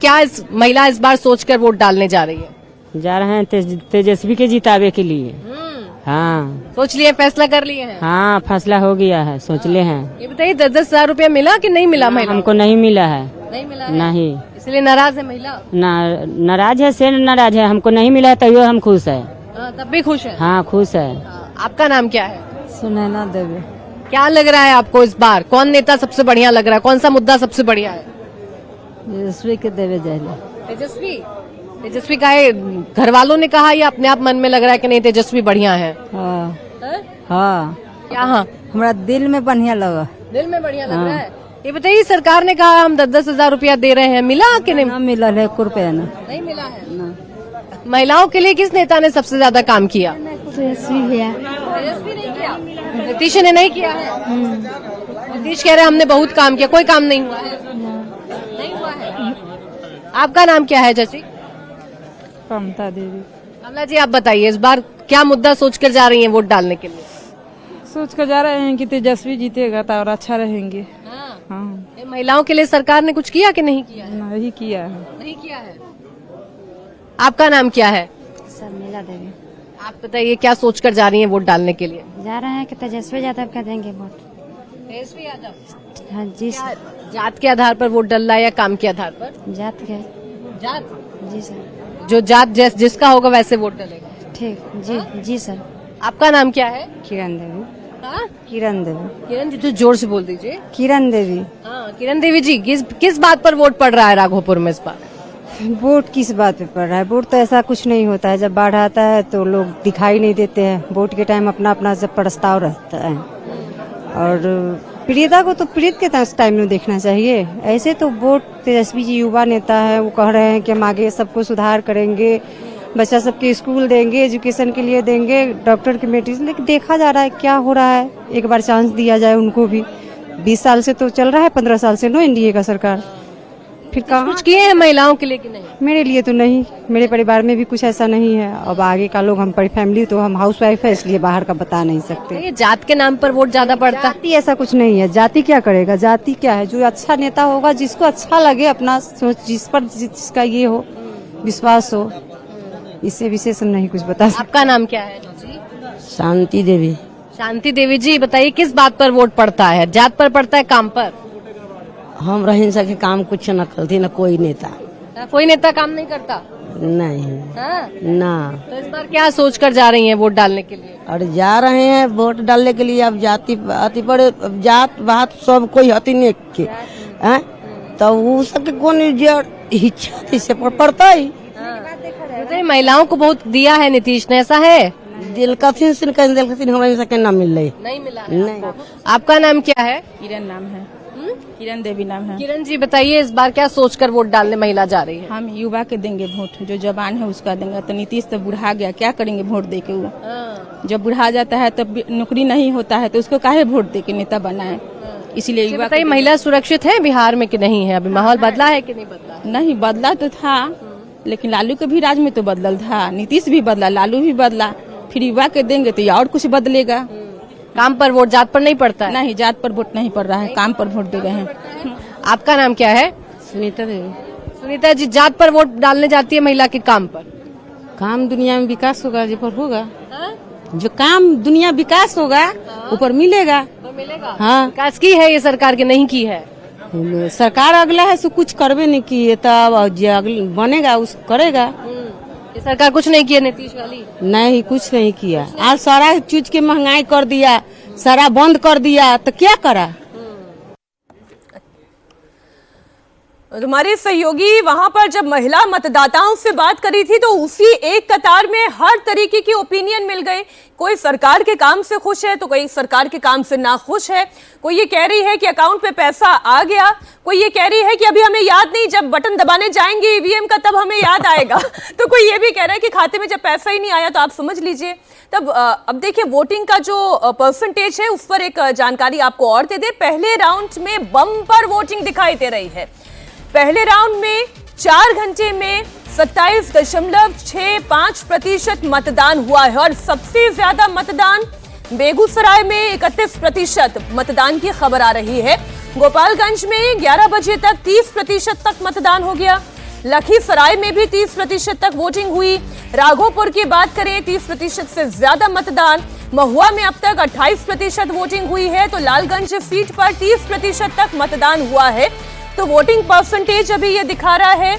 क्या इस महिला इस बार सोचकर वोट डालने जा रही है? जा रहे हैं तेजस्वी के जितावे के लिए। हाँ सोच लिए, फैसला कर लिए हैं? हाँ फैसला हो गया है, सोच ले हैं। ये बताइए 10,000 रुपया मिला कि नहीं मिला महिला? हमको नहीं मिला है। नहीं मिला है? नहीं, इसलिए नाराज है महिला? नाराज है, से नाराज है। हमको नहीं मिला है तैयो हम खुश है। तब भी खुश है? हाँ खुश है। आपका नाम क्या है? सुनैना देवी। क्या लग रहा है आपको इस बार कौन नेता सबसे बढ़िया लग रहा है? कौन सा मुद्दा सबसे बढ़िया है? तेजस्वी के देवे जाए। तेजस्वी? तेजस्वी का है, घर वालों ने कहा या अपने आप मन में लग रहा है कि नहीं तेजस्वी बढ़िया है? हाँ हाँ, क्या? हाँ, हमारा दिल में बढ़िया लगा। दिल में बढ़िया लग रहा है। ये बताइए सरकार ने कहा हम 10,000 रुपया दे रहे हैं, मिला कि नहीं? ना मिला है 1 रुपया ना। नहीं मिला है। महिलाओं के लिए किस नेता ने सबसे ज्यादा काम किया? तेजस्वी भैया। तेजस्वी नहीं किया, नीतीश ने नहीं किया है। नीतीश कह रहे हमने बहुत काम किया, कोई काम नहीं हुआ है। नहीं हुआ है। आपका नाम क्या है चाची? ममता देवी। कमला जी आप बताइए इस बार क्या मुद्दा सोचकर जा रही हैं वोट डालने के लिए? सोच कर जा रहे हैं कि तेजस्वी जीतेगा तो और अच्छा रहेंगे। हाँ, ये महिलाओं के लिए सरकार ने कुछ किया कि नहीं किया है? नहीं किया है। नहीं किया है। आपका नाम क्या है? शर्मिला देवी। आप बताइए क्या सोचकर जा रही हैं वोट डालने के लिए? जा रहे हैं कि तेजस्वी यादव का देंगे वोट। तेजस्वी यादव? हाँ जी सर। जात के आधार पर वोट डल रहा है या काम के आधार पर? जात के। जात? जी सर। जो जात जिसका होगा वैसे वोट डलेगा। ठीक जी जी सर। आपका नाम क्या है? किरण देवी। हाँ? किरण देवी। किरण जी तो जोर से बोल दीजिए। किरण देवी। हाँ किरण देवी जी, किस बात पर वोट पड़ रहा है राघोपुर में इस बार? वोट किस बात पे पड़ रहा है? वोट तो ऐसा कुछ नहीं होता है। जब बाढ़ आता है तो लोग दिखाई नहीं देते हैं। वोट के टाइम अपना अपना जब प्रस्ताव रहता है, और प्रियता को तो प्रीत के टाइम में देखना चाहिए। ऐसे तो वोट तेजस्वी जी युवा नेता है, वो कह रहे हैं कि हम आगे सबको सुधार करेंगे, बच्चा सबके स्कूल देंगे, एजुकेशन के लिए देंगे, डॉक्टर की मेडिसिन। लेकिन देखा जा रहा है क्या हो रहा है। एक बार चांस दिया जाए उनको भी। 20 साल से तो चल रहा है, 15 साल से नो एनडीए का सरकार। फिर कहाँ कुछ किए हैं महिलाओं के लिए कि नहीं? मेरे लिए तो नहीं, मेरे परिवार में भी कुछ ऐसा नहीं है। अब आगे का लोग, हम फैमिली तो हम हाउस वाइफ है, इसलिए बाहर का बता नहीं सकते। ये जात के नाम पर वोट ज्यादा पड़ता है? जाति ऐसा कुछ नहीं है। जाति क्या करेगा? जाति क्या है? जो अच्छा नेता होगा, जिसको अच्छा लगे, अपना सोच, जिस पर जिसका ये हो, विश्वास हो, इससे विशेष हम नहीं कुछ बता सकते। आपका नाम क्या है जी? शांति देवी। शांति देवी जी बताइए किस बात पर वोट पड़ता है? जात पर पड़ता है, काम पर? हम रह सके काम कुछ न करती न कोई नेता। कोई नेता काम नहीं करता? नहीं हाँ? ना। तो इस बार क्या सोचकर जा रही हैं वोट डालने के लिए? और जा रहे हैं वोट डालने के लिए। अब जाति अति पर जात बात सब कोई हती नहीं के हैं, तो वो सबके कौन इच्छा से पड़ता ही। तो महिलाओं को बहुत दिया है नीतीश ने, ऐसा है? दिलकथिन से दिलकथिन हमारे सके ना मिल रही। नहीं मिला है आपको। आपका नाम क्या है? किरण नाम है। किरण देवी नाम है। किरण जी बताइए इस बार क्या सोचकर वोट डालने महिला जा रही है? हम युवा के देंगे वोट, जो जवान है उसका देंगे। तो नीतीश तो बुढ़ा गया, क्या करेंगे वोट दे के? वो जब बुढ़ा जाता है तब नौकरी नहीं होता है, तो उसको काहे वोट दे के नेता बनाए? इसीलिए युवा। बताइए महिला सुरक्षित है बिहार में कि नहीं है? अभी माहौल बदला है कि नहीं बदला? नहीं बदला तो था, लेकिन लालू के भी राज में तो बदल था। नीतीश भी बदला, लालू भी बदला। फिर युवा के देंगे तो और कुछ बदलेगा। काम पर वोट, जात पर नहीं पड़ता है? नहीं, जात पर वोट नहीं पड़ रहा है, काम पर वोट दे रहे हैं। आपका नाम क्या है? सुनीता देवी। सुनीता जी जात पर वोट डालने जाती है महिला के काम पर? काम दुनिया में विकास होगा जो पर होगा। जो काम दुनिया विकास होगा ऊपर मिलेगा। तो मिलेगा। हाँ, विकास की है ये सरकार की नहीं की है? सरकार अगला है सो कुछ करबे नहीं किए, तब जो बनेगा उस करेगा। ये सरकार कुछ नहीं किया नीतीश वाली? नहीं कुछ नहीं किया। आज सारा चीज की महंगाई कर दिया, सारा बंद कर दिया, तो क्या करा? हमारे सहयोगी वहां पर जब महिला मतदाताओं से बात करी थी तो उसी एक कतार में हर तरीके की ओपिनियन मिल गई। कोई सरकार के काम से खुश है तो कोई सरकार के काम से ना खुश है। कोई ये कह रही है कि अकाउंट पे पैसा आ गया, कोई ये कह रही है कि अभी हमें याद नहीं, जब बटन दबाने जाएंगे ईवीएम का तब हमें याद आएगा। तो कोई ये भी कह रहा है कि खाते में जब पैसा ही नहीं आया तो आप समझ लीजिए। तब अब देखिए वोटिंग का जो परसेंटेज है उस पर एक जानकारी आपको और दे दे। पहले राउंड में बम्पर वोटिंग दिखाई दे रही है। पहले राउंड में 4 घंटे में 27.65% मतदान हुआ है और सबसे ज्यादा मतदान बेगूसराय में 31% मतदान की खबर आ रही है। गोपालगंज में 11 बजे तक 30% तक मतदान हो गया। लखीसराय में भी 30% तक वोटिंग हुई। राघोपुर की बात करें 30% से ज्यादा मतदान। महुआ में अब तक 28% वोटिंग हुई है, तो लालगंज सीट पर 30% तक मतदान हुआ है। तो वोटिंग परसेंटेज अभी ये दिखा रहा है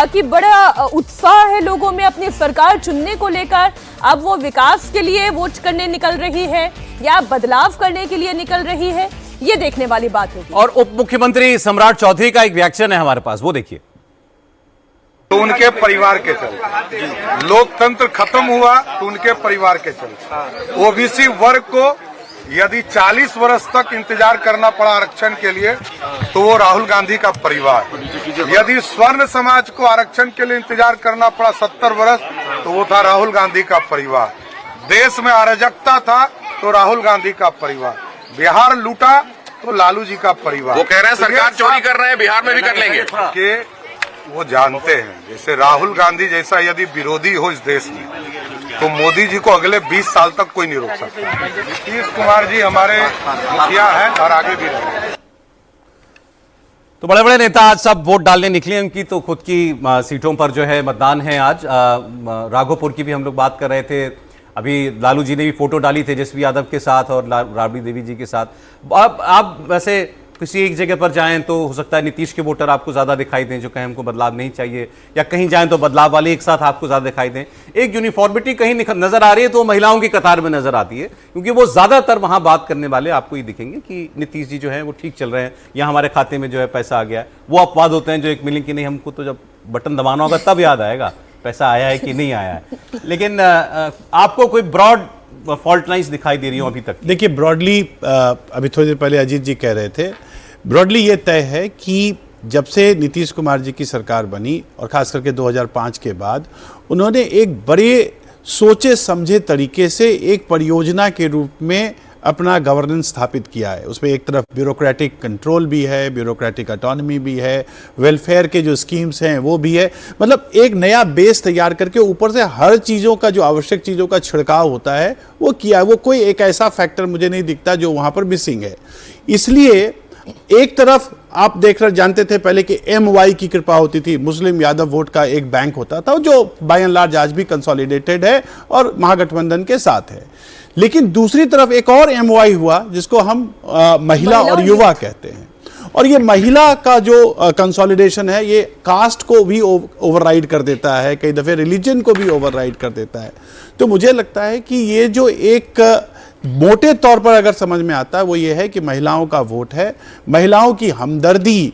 कि बड़ा उत्साह है लोगों में अपनी सरकार चुनने को लेकर। अब वो विकास के लिए वोट करने निकल रही है या बदलाव करने के लिए निकल रही है, ये देखने वाली बात होगी। और उप मुख्यमंत्री सम्राट चौधरी का एक रिएक्शन है हमारे पास, वो देखिए। तो उनके परिवार के चलते लोकतंत्र खत्म हुआ, तो उनके परिवार के चलते ओबीसी वर्ग को यदि 40 वर्ष तक इंतजार करना पड़ा आरक्षण के लिए, तो वो राहुल गांधी का परिवार। यदि स्वर्ण समाज को आरक्षण के लिए इंतजार करना पड़ा 70 वर्ष, तो वो था राहुल गांधी का परिवार। देश में अराजकता था, तो राहुल गांधी का परिवार। बिहार लूटा, तो लालू जी का परिवार। वो कह रहे हैं सरकार चोरी कर रहे हैं, बिहार में भी कर लेंगे। कि वो जानते हैं, जैसे राहुल गांधी जैसा यदि विरोधी हो इस देश में, तो मोदी जी को अगले 20 साल तक कोई नहीं रोक सकता। नीतीश कुमार जी हमारे मुखिया हैं और आगे भी रहेंगे। तो बड़े बड़े नेता आज सब वोट डालने निकले, उनकी तो खुद की सीटों पर जो है मतदान है आज। राघोपुर की भी हम लोग बात कर रहे थे, अभी लालू जी ने भी फोटो डाली तेजस्वी यादव के साथ और राबड़ी देवी जी के साथ। अब आप वैसे किसी एक जगह पर जाएं तो हो सकता है नीतीश के वोटर आपको ज्यादा दिखाई दें जो कहें हमको बदलाव नहीं चाहिए, या कहीं जाएं तो बदलाव वाले एक साथ आपको ज्यादा दिखाई दें। एक यूनिफॉर्मिटी कहीं नजर आ रही है तो महिलाओं की कतार में नजर आती है, क्योंकि वो ज्यादातर वहां बात करने वाले आपको ये दिखेंगे कि नीतीश जी जो है वो ठीक चल रहे हैं, या हमारे खाते में जो है पैसा आ गया। वो अपवाद होते हैं जो एक मिलेंगे कि नहीं, हमको तो जब बटन दबाना होगा तब याद आएगा पैसा आया है कि नहीं आया है। लेकिन आपको कोई ब्रॉड फॉल्ट लाइंस दिखाई दे रही हो अभी तक? देखिए, ब्रॉडली अभी थोड़ी देर पहले अजीत जी कह रहे थे, ब्रॉडली ये तय है कि जब से नीतीश कुमार जी की सरकार बनी और खास करके 2005 के बाद, उन्होंने एक बड़े सोचे समझे तरीके से एक परियोजना के रूप में अपना गवर्नेंस स्थापित किया है। उसमें एक तरफ ब्यूरोक्रेटिक कंट्रोल भी है, ब्यूरोक्रेटिक ऑटोनॉमी भी है, वेलफेयर के जो स्कीम्स हैं वो भी है। मतलब एक नया बेस तैयार करके ऊपर से हर चीज़ों का, जो आवश्यक चीज़ों का छिड़काव होता है वो किया है। वो कोई एक ऐसा फैक्टर मुझे नहीं दिखता जो वहाँ पर मिसिंग है। इसलिए एक तरफ आप देख रहे जानते थे पहले कि MY की कृपा होती थी, मुस्लिम यादव वोट का एक बैंक होता था जो बाय एंड लार्ज आज भी कंसोलिडेटेड है और महागठबंधन के साथ है। लेकिन दूसरी तरफ एक और MY हुआ जिसको हम महिला और युवा कहते हैं, और ये महिला का जो कंसोलिडेशन है ये कास्ट को भी ओवरराइड कर देता है, कई दफे रिलीजन को भी ओवरराइड कर देता है। तो मुझे लगता है कि ये जो एक मोटे तौर पर अगर समझ में आता है वो ये है कि महिलाओं का वोट है, महिलाओं की हमदर्दी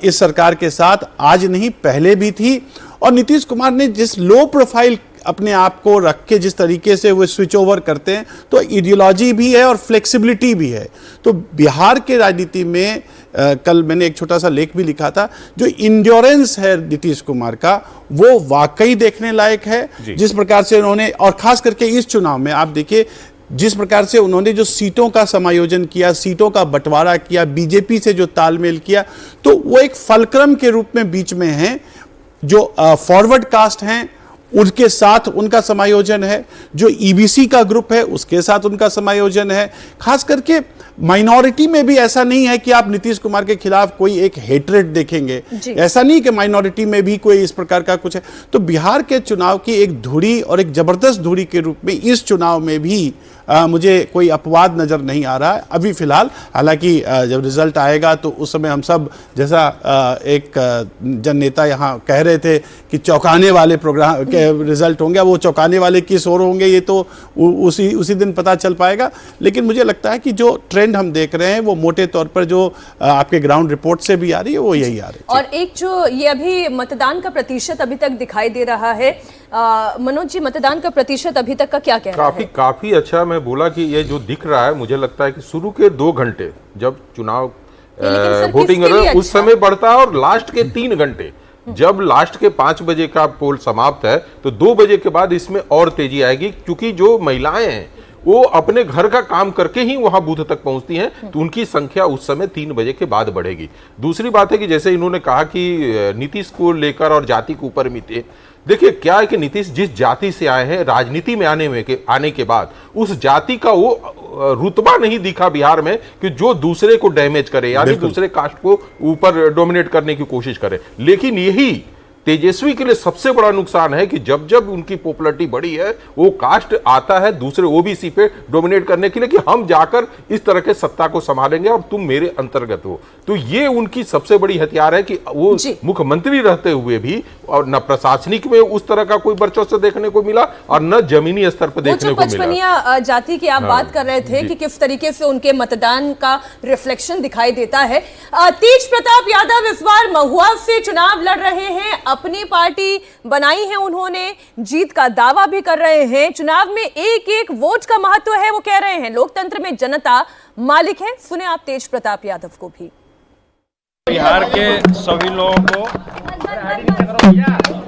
इस सरकार के साथ आज नहीं पहले भी थी। और नीतीश कुमार ने जिस लो प्रोफाइल अपने आप को रख के जिस तरीके से वो स्विच ओवर करते हैं, तो आइडियोलॉजी भी है और फ्लेक्सिबिलिटी भी है। तो बिहार के राजनीति में कल मैंने एक छोटा सा लेख भी लिखा था, जो इंड्योरेंस है नीतीश कुमार का वो वाकई देखने लायक है। जिस प्रकार से उन्होंने, और खास करके इस चुनाव में आप देखिए जिस प्रकार से उन्होंने जो सीटों का समायोजन किया, सीटों का बंटवारा किया, बीजेपी से जो तालमेल किया, तो वो एक फलक्रम के रूप में बीच में है। जो फॉरवर्ड कास्ट हैं उनके साथ उनका समायोजन है, जो ईबीसी का ग्रुप है उसके साथ उनका समायोजन है। खास करके माइनॉरिटी में भी ऐसा नहीं है कि आप नीतीश कुमार के खिलाफ कोई एक हेट्रेड देखेंगे, ऐसा नहीं कि माइनॉरिटी में भी कोई इस प्रकार का कुछ है। तो बिहार के चुनाव की एक धुरी और एक जबरदस्त धुरी के रूप में इस चुनाव में भी मुझे कोई अपवाद नजर नहीं आ रहा है अभी फिलहाल। हालांकि जब रिजल्ट आएगा तो उस समय हम सब, जैसा एक जन नेता यहाँ कह रहे थे कि चौंकाने वाले प्रोग्राम के रिजल्ट होंगे, वो चौंकाने वाले किस ओर होंगे ये तो उसी दिन पता चल पाएगा। लेकिन मुझे लगता है कि जो ट्रेंड हम देख रहे हैं वो मोटे तौर पर जो आपके ग्राउंड रिपोर्ट से भी आ रही है वो यही आ रही है। और एक जो ये अभी मतदान का प्रतिशत अभी तक दिखाई दे रहा है, मनोज जी मतदान का प्रतिशत अभी तक का क्या कह रहा है? काफी अच्छा। मैं बोला कि ये जो दिख रहा है, मुझे लगता है कि शुरू के 2 घंटे जब चुनाव वोटिंग हो रहा है उस समय बढ़ता है, और लास्ट के 3 घंटे जब लास्ट के 5 बजे का पोल समाप्त है तो 2 बजे के बाद इसमें और तेजी आएगी, क्योंकि जो महिलाएं हैं वो अपने घर का काम करके ही वहां बूथ तक पहुंचती हैं, तो उनकी संख्या उस समय 3 बजे के बाद बढ़ेगी। दूसरी बात है कि जैसे इन्होंने कहा कि नीतीश को लेकर और जाति के ऊपर मिते, देखिए क्या है कि नीतीश जिस जाति से आए हैं, राजनीति में आने के बाद उस जाति का वो रुतबा नहीं दिखा बिहार में कि जो दूसरे को डैमेज करे, यानी दूसरे कास्ट को ऊपर डोमिनेट करने की कोशिश करे। लेकिन यही तेजस्वी के लिए सबसे बड़ा नुकसान है कि जब जब उनकी पॉपुलैरिटी बढ़ी है, वो कास्ट आता है दूसरे ओबीसी पे डोमिनेट करने के लिए कि हम जाकर इस तरह के सत्ता को संभालेंगे और तुम मेरे अंतर्गत हो। तो ये उनकी सबसे बड़ी हथियार है कि वो मुख्यमंत्री रहते हुए भी और न प्रशासनिक में उस तरह का कोई वर्चस्व देखने को मिला और न जमीनी स्तर पर देखने को मिला। पचपनिया जाति की आप बात कर रहे थे कि किस तरीके से उनके मतदान का रिफ्लेक्शन दिखाई देता है। तेज प्रताप यादव इस बार महुआ से चुनाव लड़ रहे हैं, अपनी पार्टी बनाई है उन्होंने, जीत का दावा भी कर रहे हैं। चुनाव में एक एक वोट का महत्व है वो कह रहे हैं, लोकतंत्र में जनता मालिक है। सुने आप तेज प्रताप यादव को भी। बिहार के सभी लोगों को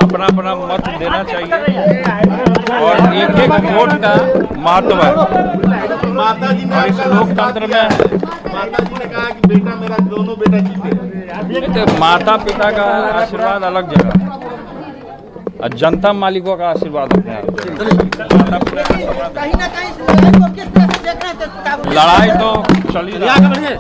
अपना अपना मत देना चाहिए और एक एक वोट का महत्व है। और इस लोकतंत्र में माता जी ने कहा कि बेटा मेरा दोनों बेटा जीते, तो माता पिता का आशीर्वाद अलग जगह और जनता मालिकों का आशीर्वाद अपने माता पिता का लड़ाई तो चली रही है।